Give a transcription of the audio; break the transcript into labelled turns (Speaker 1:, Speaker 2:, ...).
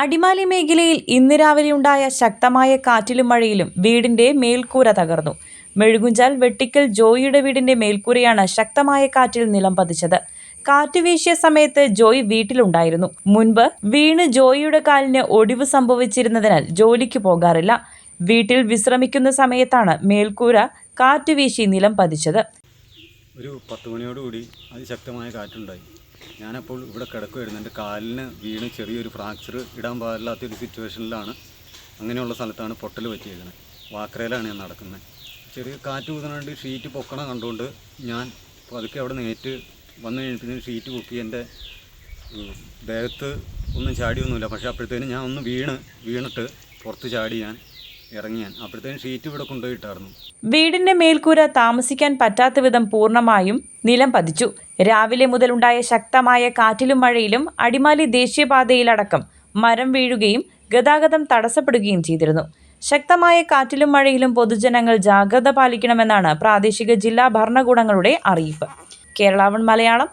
Speaker 1: അടിമാലി മേഖലയിൽ ഇന്ന് രാവിലെ ഉണ്ടായ ശക്തമായ കാറ്റിലും മഴയിലും വീടിന്റെ മേൽക്കൂര തകർന്നു. മെഴുകുഞ്ചാൽ വെട്ടിക്കൽ ജോയിയുടെ വീടിന്റെ മേൽക്കൂരയാണ് ശക്തമായ കാറ്റിൽ നിലം പതിച്ചത്. കാറ്റ് വീശിയ സമയത്ത് ജോയ് വീട്ടിലുണ്ടായിരുന്നു. മുൻപ് വീണ് ജോയിയുടെ കാലിന് ഒടിവ് സംഭവിച്ചിരുന്നതിനാൽ ജോലിക്ക് പോകാറില്ല. വീട്ടിൽ വിശ്രമിക്കുന്ന സമയത്താണ് മേൽക്കൂര കാറ്റ് വീശി നിലം പതിച്ചത്.
Speaker 2: ഒരു 10 മണിയോടുകൂടി അതിശക്തമായ കാറ്റുണ്ടായി. ഞാനപ്പോൾ ഇവിടെ കിടക്കുമായിരുന്നു. എൻ്റെ കാലിന് വീണ് ചെറിയൊരു ഫ്രാക്ചർ ഇടാൻ പാടില്ലാത്തൊരു സിറ്റുവേഷനിലാണ്. അങ്ങനെയുള്ള സ്ഥലത്താണ് പൊട്ടൽ പറ്റിയേക്കുന്നത്. വാക്കരയിലാണ് ഞാൻ നടക്കുന്നത്. ചെറിയ കാറ്റ് ഊതുന്നുണ്ട്. ഷീറ്റ് പൊക്കണ കണ്ടുകൊണ്ട് ഞാൻ പതുക്കെ അവിടെ നേറ്റ് വന്നു കഴിഞ്ഞപ്പോൾ ഷീറ്റ് പൊക്കി എൻ്റെ ദേഹത്ത് ഒന്നും ചാടിയൊന്നുമില്ല. പക്ഷേ അപ്പോഴത്തേനും ഞാൻ ഒന്ന് വീണിട്ട് പുറത്ത് ചാടി ഞാൻ ഇറങ്ങിയാൻ അപ്പോഴത്തേനും ഷീറ്റ് ഇവിടെ കൊണ്ടുപോയിട്ടായിരുന്നു.
Speaker 1: വീടിന്റെ മേൽക്കൂര താമസിക്കാൻ പറ്റാത്ത വിധം പൂർണ്ണമായും നിലം പതിച്ചു. രാവിലെ മുതലുണ്ടായ ശക്തമായ കാറ്റിലും മഴയിലും അടിമാലി ദേശീയപാതയിലടക്കം മരം വീഴുകയും ഗതാഗതം തടസ്സപ്പെടുകയും ചെയ്തിരുന്നു. ശക്തമായ കാറ്റിലും മഴയിലും പൊതുജനങ്ങൾ ജാഗ്രത പാലിക്കണമെന്നാണ് പ്രാദേശിക ജില്ലാ ഭരണകൂടങ്ങളുടെ അറിയിപ്പ്. കേരള 1 മലയാളം.